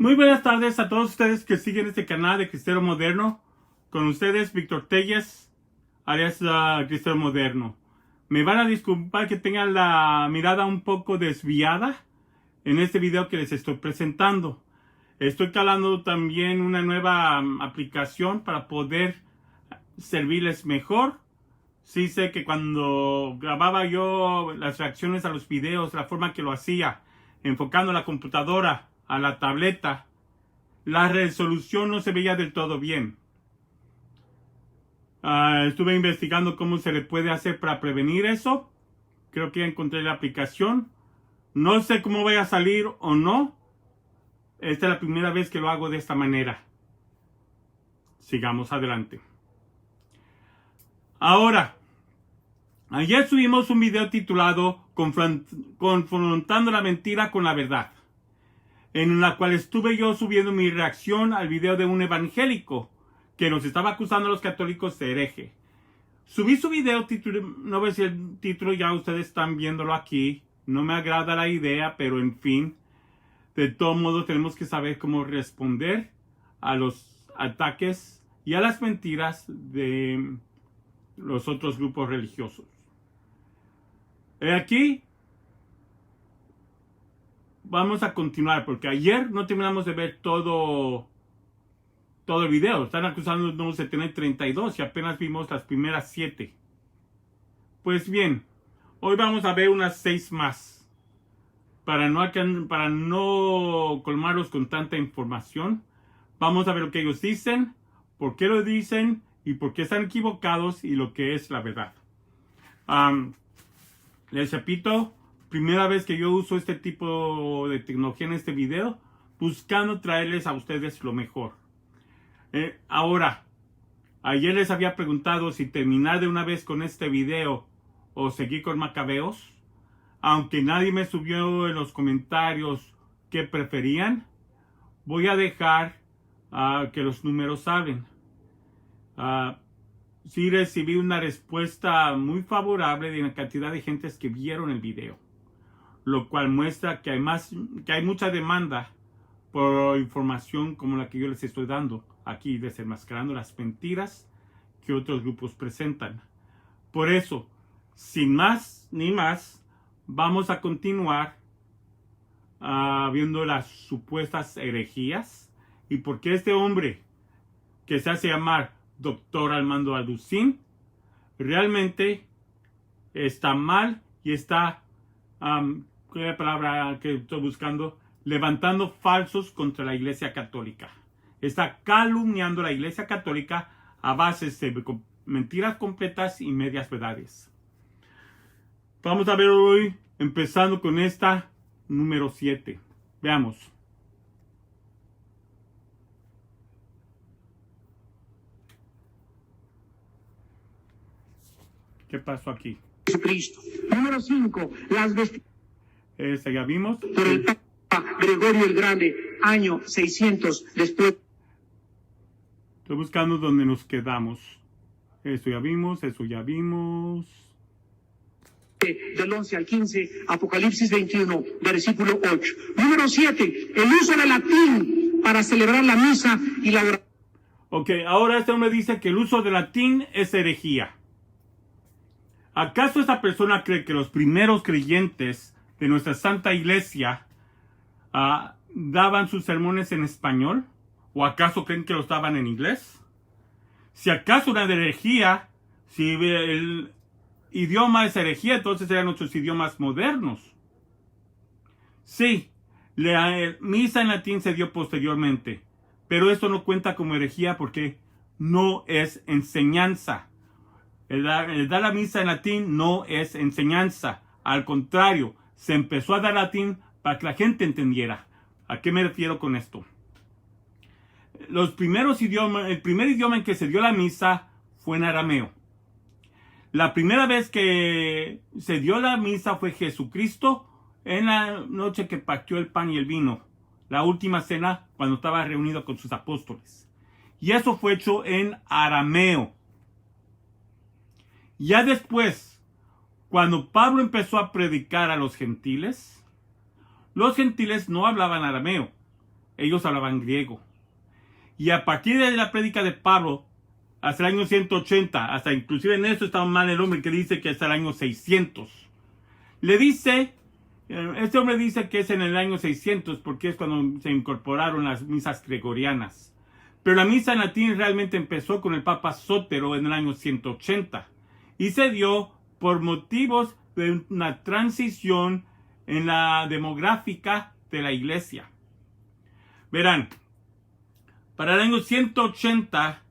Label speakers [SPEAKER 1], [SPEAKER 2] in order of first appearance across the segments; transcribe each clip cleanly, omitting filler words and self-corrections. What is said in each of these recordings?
[SPEAKER 1] Muy buenas tardes a todos ustedes que siguen este canal de Cristiano Moderno. Con ustedes, Víctor Telles, alias Cristiano Moderno. Me van a disculpar que tengan la mirada un poco desviada en este video que les estoy presentando. Estoy calando también una nueva aplicación para poder servirles mejor. Sí sé que cuando grababa yo las reacciones a los videos, la forma que lo hacía, enfocando la computadora a la tableta, la resolución no se veía del todo bien. Estuve investigando cómo se le puede hacer para prevenir eso. Creo que ya encontré la aplicación. No sé cómo vaya a salir o no. Esta es la primera vez que lo hago de esta manera. Sigamos adelante. Ahora, ayer subimos un video titulado Confrontando la mentira con la verdad, en la cual estuve yo subiendo mi reacción al video de un evangélico que nos estaba acusando a los católicos de hereje. Subí su video, no voy a decir el título, ya ustedes están viéndolo aquí. No me agrada la idea, pero en fin, de todo modo tenemos que saber cómo responder a los ataques y a las mentiras de los otros grupos religiosos. Aquí vamos a continuar, porque ayer no terminamos de ver todo el video. Están acusándonos de tener 32 y apenas vimos las primeras 7. Pues bien, hoy vamos a ver unas 6 más. Para no colmarlos con tanta información, vamos a ver lo que ellos dicen, por qué lo dicen y por qué están equivocados y lo que es la verdad. Les repito, primera vez que yo uso este tipo de tecnología en este video, buscando traerles a ustedes lo mejor. Ahora, ayer les había preguntado si terminar de una vez con este video o seguir con Macabeos. Aunque nadie me subió en los comentarios qué preferían, voy a dejar que los números hablen. Sí recibí una respuesta muy favorable de la cantidad de gentes que vieron el video, lo cual muestra que hay mucha demanda por información como la que yo les estoy dando aquí, desenmascarando las mentiras que otros grupos presentan. Por eso, sin más ni más, vamos a continuar viendo las supuestas herejías y por qué este hombre que se hace llamar Dr. Armando Alducín realmente está mal y está, ¿cuál es la palabra que estoy buscando? Levantando falsos contra la Iglesia Católica. Está calumniando a la Iglesia Católica a base de mentiras completas y medias verdades. Vamos a ver hoy, empezando con esta número 7. Veamos. ¿Qué pasó aquí?
[SPEAKER 2] Jesucristo. Número 5. Las vestiduras.
[SPEAKER 1] Ya vimos.
[SPEAKER 2] Por el Papa Gregorio el Grande, año 600 después.
[SPEAKER 1] Estoy buscando dónde nos quedamos. Eso ya vimos, eso ya vimos.
[SPEAKER 2] Del 11 al 15, Apocalipsis 21, versículo 8. Número 7. El uso del latín para celebrar la misa y la oración.
[SPEAKER 1] Ok, ahora este hombre dice que el uso del latín es herejía. ¿Acaso esta persona cree que los primeros creyentes de nuestra Santa Iglesia daban sus sermones en español? ¿O acaso creen que los daban en inglés? Si acaso una herejía, si el idioma es herejía, entonces eran nuestros idiomas modernos. Sí, la misa en latín se dio posteriormente, pero esto no cuenta como herejía porque no es enseñanza. El dar la misa en latín no es enseñanza. Al contrario, se empezó a dar latín para que la gente entendiera. ¿A qué me refiero con esto? El primer idioma en que se dio la misa fue en arameo. La primera vez que se dio la misa fue Jesucristo en la noche que partió el pan y el vino. La última cena cuando estaba reunido con sus apóstoles. Y eso fue hecho en arameo. Ya después, cuando Pablo empezó a predicar a los gentiles no hablaban arameo. ellos hablaban griego. Y a partir de la prédica de Pablo, hasta el año 180, hasta inclusive en eso está mal el hombre que dice que hasta el año 600. Este hombre dice que es en el año 600 porque es cuando se incorporaron las misas gregorianas. Pero la misa en latín realmente empezó con el Papa Sotero en el año 180 y se dio por motivos de una transición en la demográfica de la iglesia. Verán, para el año 180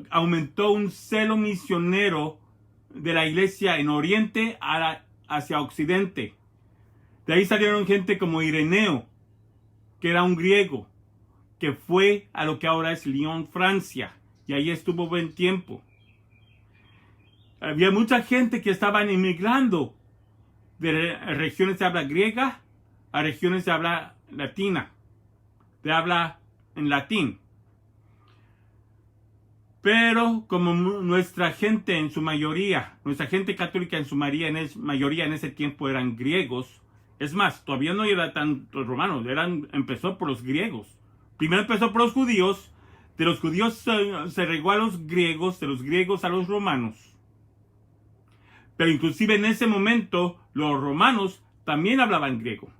[SPEAKER 1] aumentó un celo misionero de la iglesia en Oriente hacia Occidente. De ahí salieron gente como Ireneo, que era un griego, que fue a lo que ahora es Lyon, Francia, y ahí estuvo buen tiempo. Había mucha gente que estaban emigrando de regiones de habla griega a regiones de habla latina, de habla en latín. Pero como nuestra gente en su mayoría, nuestra gente católica en su mayoría en ese tiempo eran griegos, es más, todavía no eran tantos romanos, empezó por los griegos. Primero empezó por los judíos, de los judíos se regó a los griegos, de los griegos a los romanos. Pero inclusive en ese momento los romanos también hablaban griego.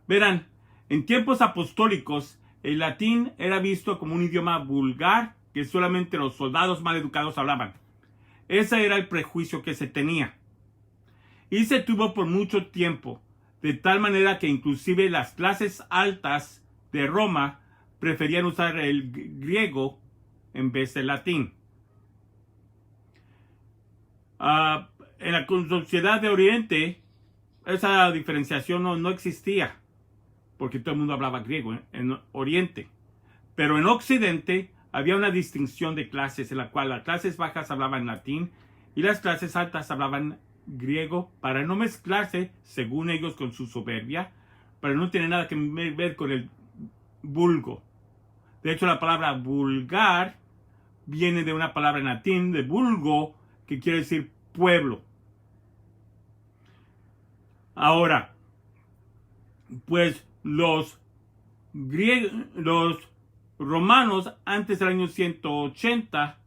[SPEAKER 1] Verán, en tiempos apostólicos el latín era visto como un idioma vulgar que solamente los soldados mal educados hablaban. Ese era el prejuicio que se tenía. Y se tuvo por mucho tiempo, de tal manera que inclusive las clases altas de Roma preferían usar el griego en vez del latín. En la sociedad de Oriente, esa diferenciación no existía, porque todo el mundo hablaba griego en Oriente. Pero en Occidente había una distinción de clases, en la cual las clases bajas hablaban latín y las clases altas hablaban griego, para no mezclarse, según ellos, con su soberbia, para no tener nada que ver con el vulgo. De hecho, la palabra vulgar viene de una palabra en latín, de vulgo, que quiere decir pueblo. Ahora, pues los romanos antes del año 180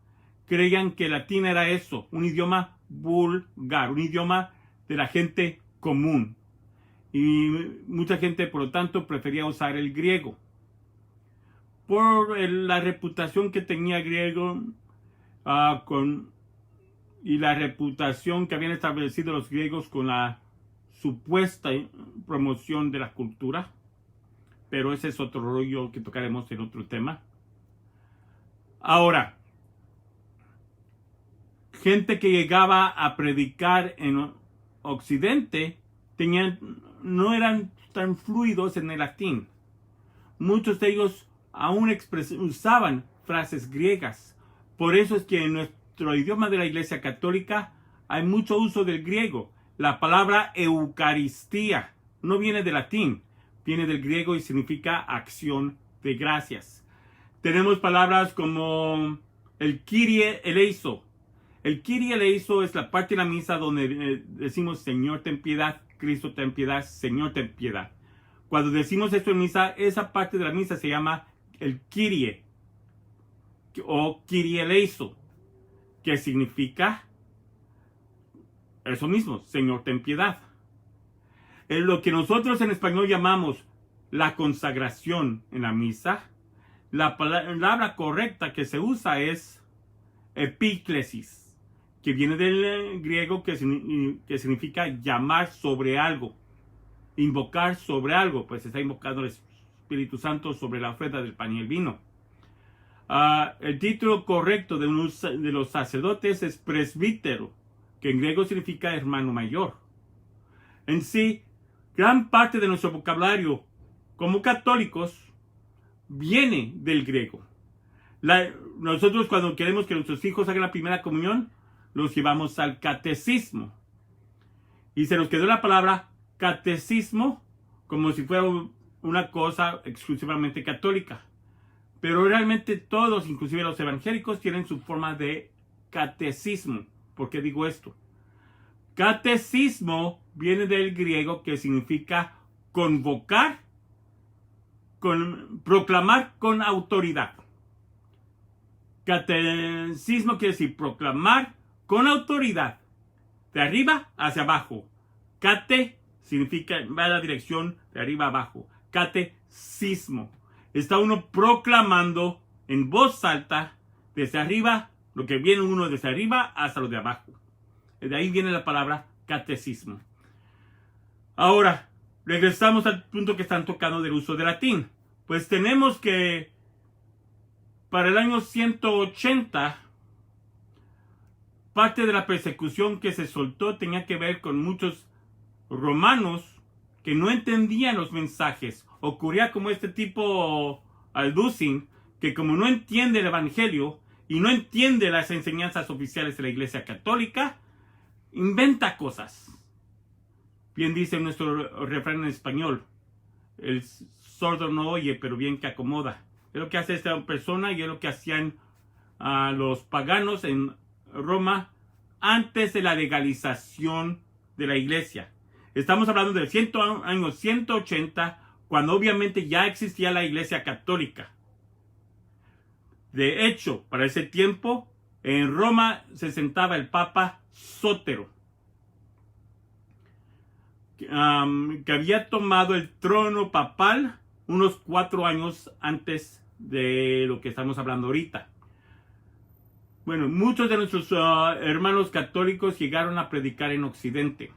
[SPEAKER 1] creían que el latín era eso, un idioma vulgar, un idioma de la gente común. Y mucha gente, por lo tanto, prefería usar el griego. Por la reputación que tenía griego y la reputación que habían establecido los griegos con la supuesta promoción de la cultura. Pero ese es otro rollo que tocaremos en otro tema. Ahora, gente que llegaba a predicar en Occidente no eran tan fluidos en el latín. Muchos de ellos aún usaban frases griegas. Por eso es que en nuestro idioma de la Iglesia Católica hay mucho uso del griego. La palabra Eucaristía no viene del latín, viene del griego y significa acción de gracias. Tenemos palabras como el Kyrie eleison. El Kyrie eleison es la parte de la misa donde decimos Señor ten piedad, Cristo ten piedad, Señor ten piedad. Cuando decimos esto en misa, esa parte de la misa se llama el Kyrie o Kyrie eleison, que significa eso mismo, Señor ten piedad. En lo que nosotros en español llamamos la consagración en la misa, la palabra correcta que se usa es epíclesis, que viene del griego que significa llamar sobre algo, invocar sobre algo, pues está invocando el Espíritu Santo sobre la ofrenda del pan y el vino. El título correcto de los sacerdotes es presbítero, que en griego significa hermano mayor. En sí, gran parte de nuestro vocabulario como católicos viene del griego. Nosotros cuando queremos que nuestros hijos hagan la primera comunión, los llevamos al catecismo. Y se nos quedó la palabra catecismo como si fuera una cosa exclusivamente católica. Pero realmente todos, inclusive los evangélicos, tienen su forma de catecismo. ¿Por qué digo esto? Catecismo viene del griego que significa convocar proclamar con autoridad. Catecismo quiere decir proclamar con autoridad, de arriba hacia abajo. Cate significa, va a la dirección de arriba a abajo. Catecismo. Está uno proclamando en voz alta, desde arriba, lo que viene uno desde arriba hasta lo de abajo. De ahí viene la palabra catecismo. Ahora, regresamos al punto que están tocando del uso del latín. Pues tenemos que para el año 180, parte de la persecución que se soltó tenía que ver con muchos romanos que no entendían los mensajes. Ocurría como este tipo Alducin, que como no entiende el evangelio y no entiende las enseñanzas oficiales de la Iglesia Católica, inventa cosas. Bien dice nuestro refrán en español: el sordo no oye, pero bien que acomoda. Es lo que hace esta persona y es lo que hacían los paganos en Roma antes de la legalización de la iglesia. Estamos hablando del año 180, cuando obviamente ya existía la Iglesia Católica. De hecho, para ese tiempo, en Roma se sentaba el Papa Sótero, que había tomado el trono papal unos 4 años antes de lo que estamos hablando ahorita. Bueno, muchos de nuestros hermanos católicos llegaron a predicar en Occidente.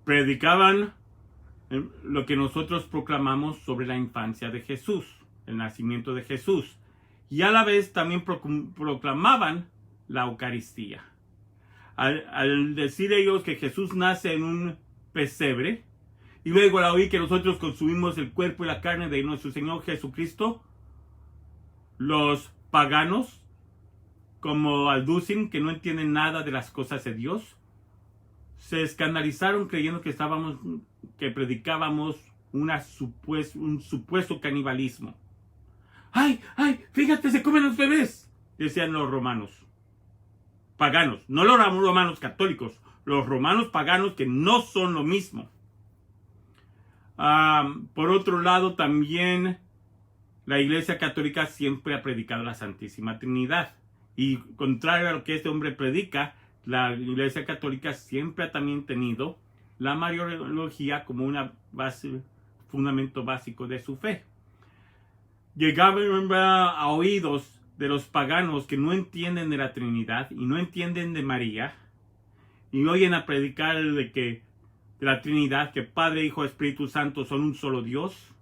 [SPEAKER 1] Predicaban lo que nosotros proclamamos sobre la infancia de Jesús, el nacimiento de Jesús. Y a la vez también proclamaban la Eucaristía. Al decir ellos que Jesús nace en un pesebre, y luego al oír que nosotros consumimos el cuerpo y la carne de nuestro Señor Jesucristo, los paganos, como Alducin, que no entienden nada de las cosas de Dios, se escandalizaron creyendo que predicábamos un supuesto canibalismo. ¡Ay, fíjate, se comen los bebés!, decían los romanos paganos, no los romanos católicos, los romanos paganos, que no son lo mismo. Por otro lado, también la Iglesia Católica siempre ha predicado la Santísima Trinidad. Y contrario a lo que este hombre predica, la Iglesia Católica siempre ha también tenido la Mariología como una fundamento básico de su fe. Llegaban a oídos de los paganos que no entienden de la Trinidad y no entienden de María, y oyen a predicar de la Trinidad, que Padre, Hijo, Espíritu Santo son un solo Dios,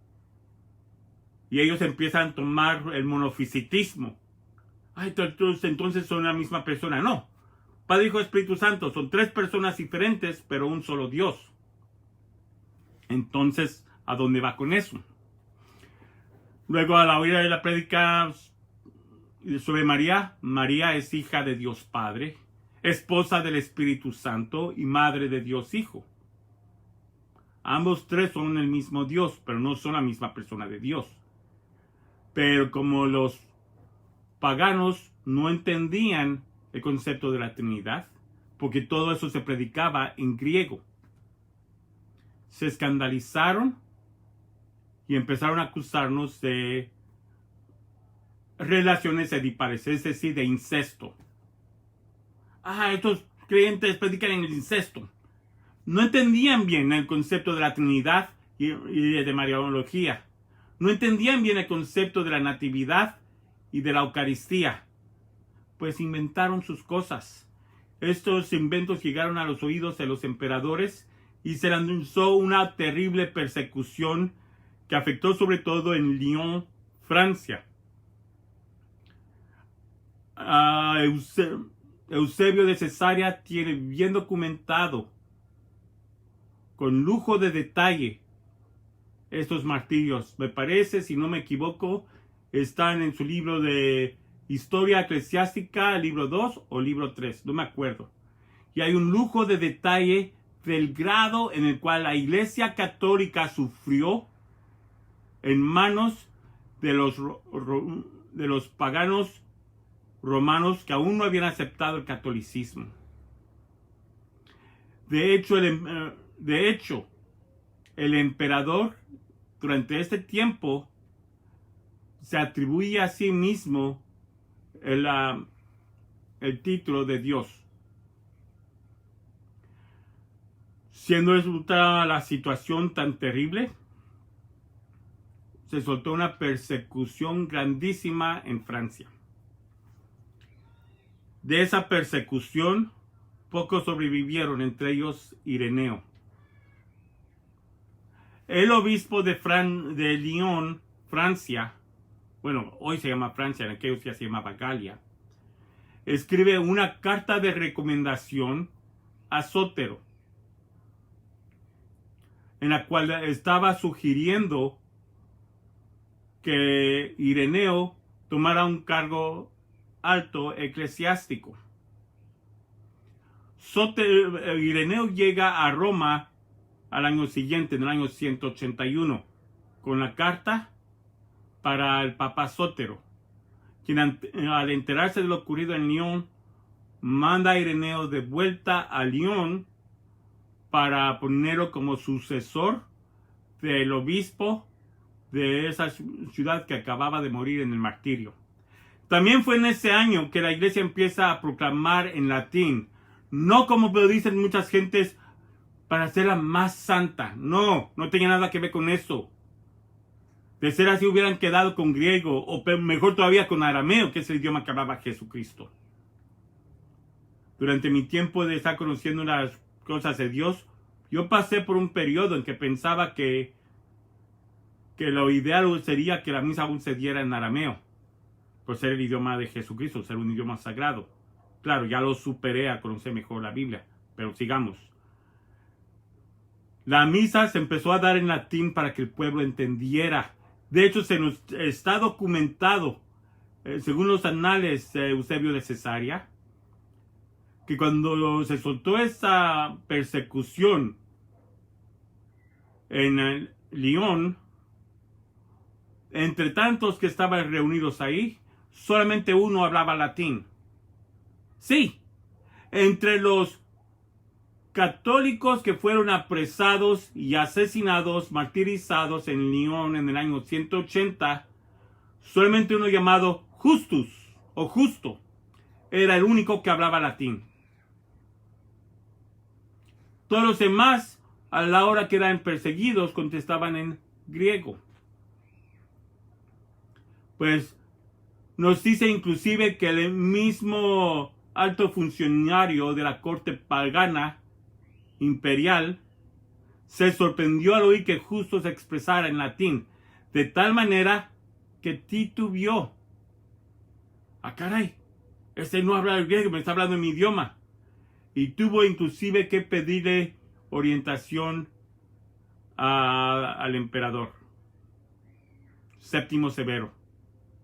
[SPEAKER 1] y ellos empiezan a tomar el monofisitismo. Entonces son la misma persona. No, Padre, Hijo, Espíritu Santo son 3 personas diferentes, pero un solo Dios. Entonces, ¿a dónde va con eso? Luego, a la oír de la prédica sobre María, María es hija de Dios Padre, esposa del Espíritu Santo y madre de Dios Hijo. Ambos 3 son el mismo Dios, pero no son la misma persona de Dios. Pero como los paganos no entendían el concepto de la Trinidad, porque todo eso se predicaba en griego, se escandalizaron y empezaron a acusarnos de relaciones edipares, es decir, de incesto. Estos creyentes predican en el incesto. No entendían bien el concepto de la Trinidad y de Mariología. No entendían bien el concepto de la Natividad y de la Eucaristía. Pues inventaron sus cosas. Estos inventos llegaron a los oídos de los emperadores y se lanzó una terrible persecución que afectó sobre todo en Lyon, Francia. Eusebio de Cesarea tiene bien documentado, con lujo de detalle, estos martirios. Me parece, si no me equivoco, están en su libro de Historia Eclesiástica, libro 2 o libro 3, no me acuerdo. Y hay un lujo de detalle del grado en el cual la Iglesia Católica sufrió en manos de los paganos romanos que aún no habían aceptado el catolicismo. De hecho, el emperador durante este tiempo se atribuye a sí mismo el título de Dios. Siendo resultada la situación tan terrible, se soltó una persecución grandísima en Francia. De esa persecución, pocos sobrevivieron, entre ellos Ireneo. El obispo de Lyon, Francia, bueno, hoy se llama Francia, en aquellos días se llamaba Galia, escribe una carta de recomendación a Sótero, en la cual estaba sugiriendo que Ireneo tomara un cargo alto eclesiástico. Ireneo llega a Roma al año siguiente, en el año 181, con la carta para el Papa Sótero, quien al enterarse de lo ocurrido en Lyon, manda a Ireneo de vuelta a Lyon para ponerlo como sucesor del obispo de esa ciudad que acababa de morir en el martirio. También fue en ese año que la iglesia empieza a proclamar en latín, no como lo dicen muchas gentes, para hacerla más santa. No tenía nada que ver con eso. De ser así hubieran quedado con griego, o mejor todavía con arameo, que es el idioma que hablaba Jesucristo. Durante mi tiempo de estar conociendo las cosas de Dios, yo pasé por un periodo en que pensaba que lo ideal sería que la misa aún se diera en arameo, por ser el idioma de Jesucristo, ser un idioma sagrado. Claro, ya lo superé a conocer mejor la Biblia, pero sigamos. La misa se empezó a dar en latín para que el pueblo entendiera. De hecho, se nos está documentado, según los anales de Eusebio de Cesarea, que cuando se soltó esa persecución en Lyon, entre tantos que estaban reunidos ahí, solamente uno hablaba latín. Sí, entre los católicos que fueron apresados y asesinados, martirizados en Lyon en el año 180, solamente uno llamado Justus o Justo era el único que hablaba latín. Todos los demás, a la hora que eran perseguidos, contestaban en griego. Pues nos dice inclusive que el mismo alto funcionario de la corte pagana imperial se sorprendió al oír que Justo se expresara en latín, de tal manera que titubeó. ¡Ah, caray! Este no habla el griego, me está hablando en mi idioma. Y tuvo inclusive que pedirle orientación al emperador Séptimo Severo.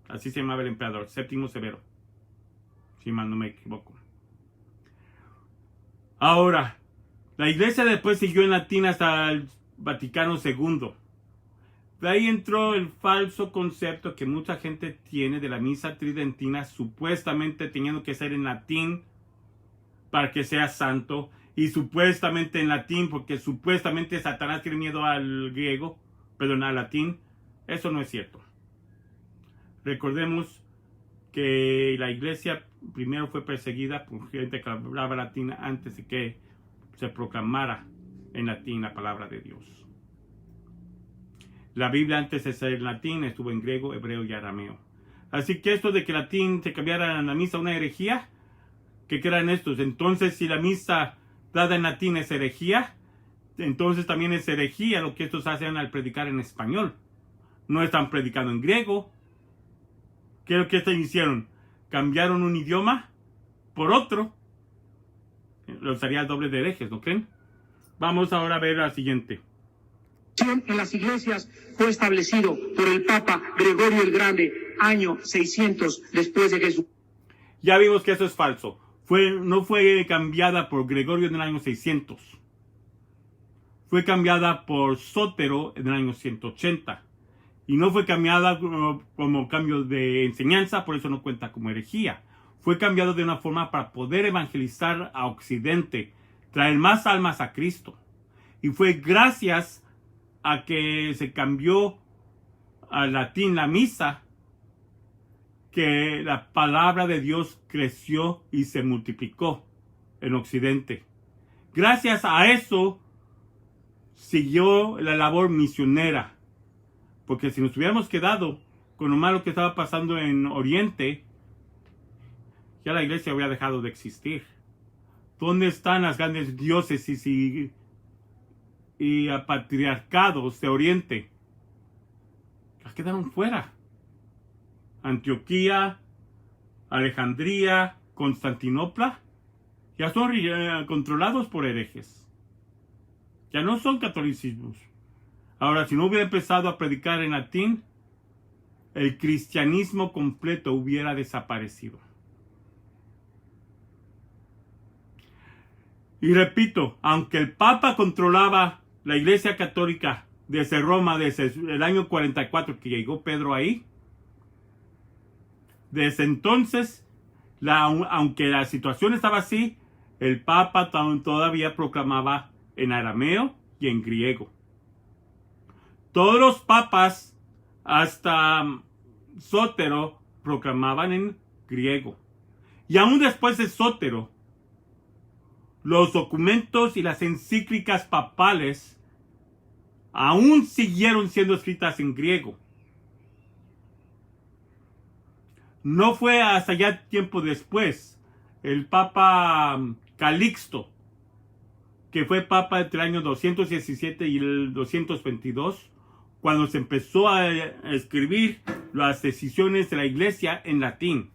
[SPEAKER 1] Así se llamaba el emperador, Séptimo Severo, si mal no me equivoco. Ahora, la iglesia después siguió en latín hasta el Vaticano II. De ahí entró el falso concepto que mucha gente tiene de la misa tridentina, supuestamente teniendo que ser en latín para que sea santo, y supuestamente en latín porque supuestamente Satanás tiene miedo al griego, perdón, al latín. Eso no es cierto. Recordemos que la iglesia primero fue perseguida por gente que hablaba latín antes de que se proclamara en latín la palabra de Dios. La Biblia antes de ser en latín estuvo en griego, hebreo y arameo. Así que esto de que latín se cambiara en la misa una herejía, ¿qué crean estos? Entonces, si la misa dada en latín es herejía, entonces también es herejía lo que estos hacen al predicar en español. No están predicando en griego. ¿Qué es lo que estos hicieron? Cambiaron un idioma por otro. Los haría el doble de herejes, ¿no creen? Vamos ahora a ver la siguiente.
[SPEAKER 2] En las iglesias fue establecido por el Papa Gregorio el Grande, año 600 después de Jesús.
[SPEAKER 1] Ya vimos que eso es falso. No fue cambiada por Gregorio en el año 600. Fue cambiada por Sótero en el año 180. Y no fue cambiada como cambio de enseñanza, por eso no cuenta como herejía. Fue cambiado de una forma para poder evangelizar a Occidente, traer más almas a Cristo. Y fue gracias a que se cambió al latín la misa, que la palabra de Dios creció y se multiplicó en Occidente. Gracias a eso siguió la labor misionera, porque si nos hubiéramos quedado con lo malo que estaba pasando en Oriente, ya la iglesia habría dejado de existir. ¿Dónde están las grandes diócesis y patriarcados de Oriente? Las quedaron fuera. Antioquía, Alejandría, Constantinopla, ya son controlados por herejes. Ya no son catolicismos. Ahora, si no hubiera empezado a predicar en latín, el cristianismo completo hubiera desaparecido. Y repito, aunque el Papa controlaba la Iglesia Católica desde Roma, desde el año 44 que llegó Pedro ahí, desde entonces, aunque la situación estaba así, el Papa todavía proclamaba en arameo y en griego. Todos los papas, hasta Sótero, proclamaban en griego. Y aún después de Sótero, los documentos y las encíclicas papales aún siguieron siendo escritas en griego. No fue hasta ya tiempo después, el Papa Calixto, que fue Papa entre el año 217 y el 222, cuando se empezó a escribir las decisiones de la Iglesia en latín.